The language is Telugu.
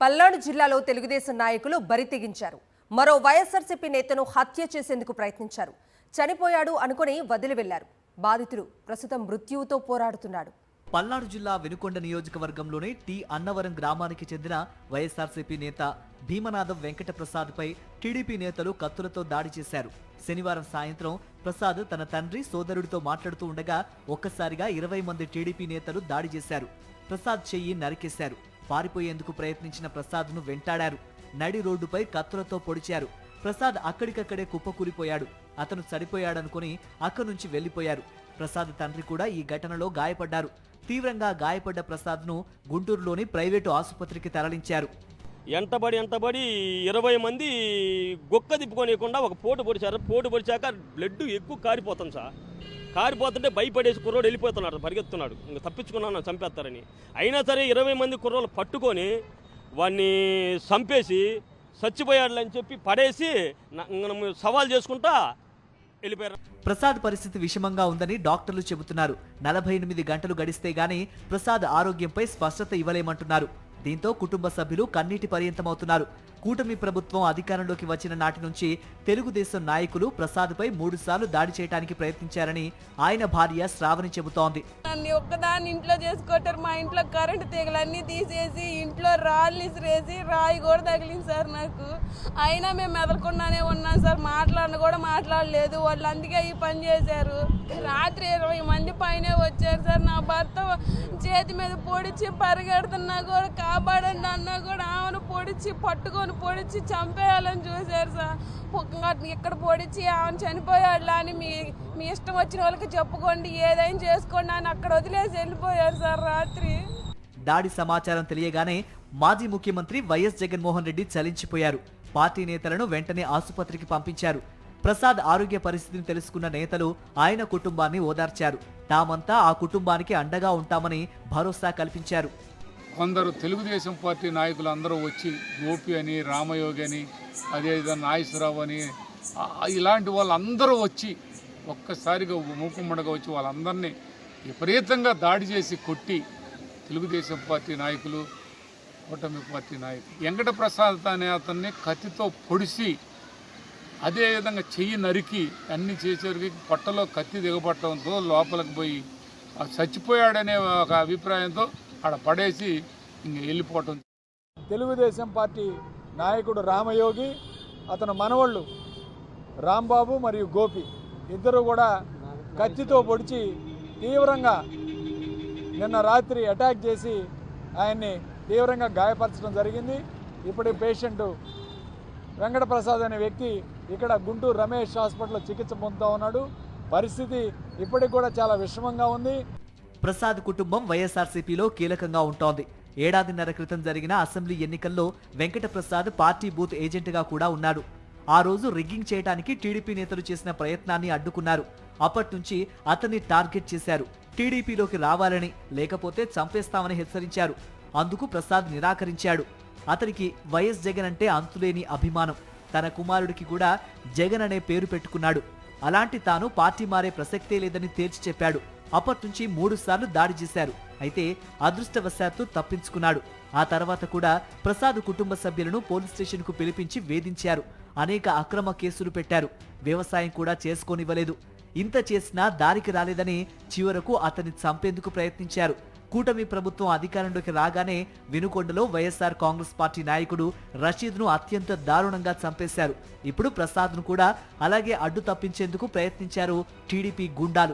పల్నాడు జిల్లాలో తెలుగుదేశం నాయకులు బరి తెగించారు. మరో వైఎస్ఆర్సీపీ నేతను హత్య చేసేందుకు ప్రయత్నించారు. చనిపోయాడు అనుకుని వదిలి వెళ్లారు. బాధితుడు ప్రస్తుతం మృత్యువుతో పోరాడుతున్నాడు. పల్నాడు జిల్లా వినుకొండ నియోజకవర్గంలోని టి అన్నవరం గ్రామానికి చెందిన వైఎస్ఆర్సీపీ నేత భీమనాథం వెంకట ప్రసాద్పై టీడీపీ నేతలు కత్తులతో దాడి చేశారు. శనివారం సాయంత్రం ప్రసాద్ తన తండ్రి సోదరుడితో మాట్లాడుతూ ఉండగా ఒక్కసారిగా 20 మంది టీడీపీ నేతలు దాడి చేశారు. ప్రసాద్ చెయ్యి నరికేశారు. పారిపోయేందుకు ప్రయత్నించిన ప్రసాద్ను వెంటాడారు. నడి రోడ్డుపై కత్తులతో పొడిచారు. ప్రసాద్ అక్కడికక్కడే కుప్పకూలిపోయాడు. అతను చనిపోయాడనుకుని అక్కడి నుంచి వెళ్లిపోయారు. ప్రసాద్ తండ్రి కూడా ఈ ఘటనలో గాయపడ్డారు. తీవ్రంగా గాయపడ్డ ప్రసాద్ను గుంటూరులోని ప్రైవేటు ఆసుపత్రికి తరలించారు. ఎంటబడి 20 మంది గొక్క తిప్పుకోనియకుండా ఒక పోటు పొడిచారు. పోటు పొడిచాక బ్లడ్ ఎక్కువ కారిపోతుంది సార్. కారిపోతుంటే భయపడేసి కుర్రోడు వెళ్ళిపోతున్నాడు, పరిగెత్తున్నాడు, ఇంకా తప్పించుకున్నాను చంపేస్తారని. అయినా సరే 20 మంది కుర్రోళ్ళు పట్టుకొని వాడిని చంపేసి చచ్చిపోయాడులని చెప్పి పడేసి సవాల్ చేసుకుంటా వెళ్ళిపోయారు. ప్రసాద్ పరిస్థితి విషమంగా ఉందని డాక్టర్లు చెబుతున్నారు. 48 గంటలు గడిస్తే గానీ ప్రసాద్ ఆరోగ్యంపై స్పష్టత ఇవ్వలేమంటున్నారు. దీంతో కుటుంబ సభ్యులు కన్నీటి పర్యంతమవుతున్నారు. కూటమి ప్రభుత్వం అధికారంలోకి వచ్చిన నాటి నుంచి తెలుగుదేశం నాయకులు ప్రసాద్పై 3 సార్లు దాడి చేయడానికి ప్రయత్నించారని ఆయన భార్య శ్రావణి చెబుతోంది. నన్ను ఒక్కదాన్ని ఇంట్లో చేసుకోటారు. మా ఇంట్లో కరెంటు తీగలన్నీ తీసేసి ఇంట్లో రాళ్ళు ఇసిరేసి రాయి కూడా తగిలింది సార్ నాకు. అయినా మేము మెదలకుండానే ఉన్నాం సార్. మాట్లాడలేదు వాళ్ళు. అందుకే ఈ పని చేశారు. రాత్రి 20 మంది పైన వచ్చారు సార్. నా భర్త చేతి మీద పొడిచి పరిగెడుతున్నా కూడా కాపాడండి అన్నా కూడా ఆమెను పొడిచి చంపేయాలని చూశారు సార్. ఇక్కడ పొడిచి ఆమెను చనిపోయాడులా అని మీ ఇష్టం వచ్చిన వాళ్ళకి చెప్పుకోండి, ఏదైనా చేసుకోండి అని అక్కడ వదిలేసి వెళ్ళిపోయారు సార్ రాత్రి. దాడి సమాచారం తెలియగానే మాజీ ముఖ్యమంత్రి వైఎస్ జగన్మోహన్ రెడ్డి చలించిపోయారు. పార్టీ నేతలను వెంటనే ఆసుపత్రికి పంపించారు. ప్రసాద్ ఆరోగ్య పరిస్థితిని తెలుసుకున్న నేతలు ఆయన కుటుంబాన్ని ఓదార్చారు. తామంతా ఆ కుటుంబానికి అండగా ఉంటామని భరోసా కల్పించారు. కొందరు తెలుగుదేశం పార్టీ నాయకులు అందరూ వచ్చి గోపి అని, రామయోగి అని, అదేవిధంగా నాగేశ్వరరావు అని, ఇలాంటి వాళ్ళందరూ వచ్చి ఒక్కసారిగా మూకుమ్మడిగా వచ్చి వాళ్ళందరినీ విపరీతంగా దాడి చేసి కొట్టి తెలుగుదేశం పార్టీ నాయకులు, కూటమి పార్టీ నాయకులు వెంకట ప్రసాద్ అనే అతన్ని కత్తితో పొడిసి అదేవిధంగా చెయ్యి నరికి అన్ని చేసేవారికి పొట్టలో కత్తి దిగబట్టడంతో లోపలికి పోయి చచ్చిపోయాడనే ఒక అభిప్రాయంతో ఆడ పడేసి ఇంక వెళ్ళిపోవటం. తెలుగుదేశం పార్టీ నాయకుడు రామయోగి, అతను మనవళ్ళు రాంబాబు మరియు గోపి ఇద్దరు కూడా కత్తితో పొడిచి తీవ్రంగా నిన్న రాత్రి అటాక్ చేసి ఆయన్ని తీవ్రంగా గాయపరచడం జరిగింది. ఇప్పుడు పేషెంట్ వెంకటప్రసాద్ అనే వ్యక్తి ఇక్కడ గుంటూరు రమేష్ హాస్పిటల్లో చికిత్స పొందుతూ ఉన్నాడు. పరిస్థితి ఇప్పటికి కూడా చాలా విషమంగా ఉంది. ప్రసాద్ కుటుంబం వైఎస్ఆర్సీపీలో కీలకంగా ఉంటోంది. ఏడాదిన్నర క్రితం జరిగిన అసెంబ్లీ ఎన్నికల్లో వెంకట ప్రసాద్ పార్టీ బూత్ ఏజెంట్గా కూడా ఉన్నాడు. ఆ రోజు రిగ్గింగ్ చేయడానికి టీడీపీ నేతలు చేసిన ప్రయత్నాన్ని అడ్డుకున్నారు. అప్పటి నుంచి అతన్ని టార్గెట్ చేశారు. టీడీపీలోకి రావాలని, లేకపోతే చంపేస్తామని హెచ్చరించారు. అందుకు ప్రసాద్ నిరాకరించాడు. అతనికి వైఎస్ జగన్ అంటే అంతులేని అభిమానం. తన కుమారుడికి కూడా జగన్ అనే పేరు పెట్టుకున్నాడు. అలాంటి తాను పార్టీ మారే ప్రసక్తే లేదని తేల్చి చెప్పాడు. అప్పటి నుంచి 3 సార్లు దాడి చేశారు. అయితే అదృష్టవశాత్తు తప్పించుకున్నాడు. ఆ తర్వాత కూడా ప్రసాద్ కుటుంబ సభ్యులను పోలీస్ స్టేషన్కు పిలిపించి వేధించారు. అనేక అక్రమ కేసులు పెట్టారు. వ్యవసాయం కూడా చేసుకోనివ్వలేదు. ఇంత చేసినా దారికి రాలేదని చివరకు అతన్ని చంపేందుకు ప్రయత్నించారు. కూటమి ప్రభుత్వం అధికారంలోకి రాగానే వినుకొండలో వైఎస్ఆర్ కాంగ్రెస్ పార్టీ నాయకుడు రషీద్ను అత్యంత దారుణంగా చంపేశారు. ఇప్పుడు ప్రసాద్ను కూడా అలాగే అడ్డు తప్పించేందుకు ప్రయత్నించారు టీడీపీ గుండాలు.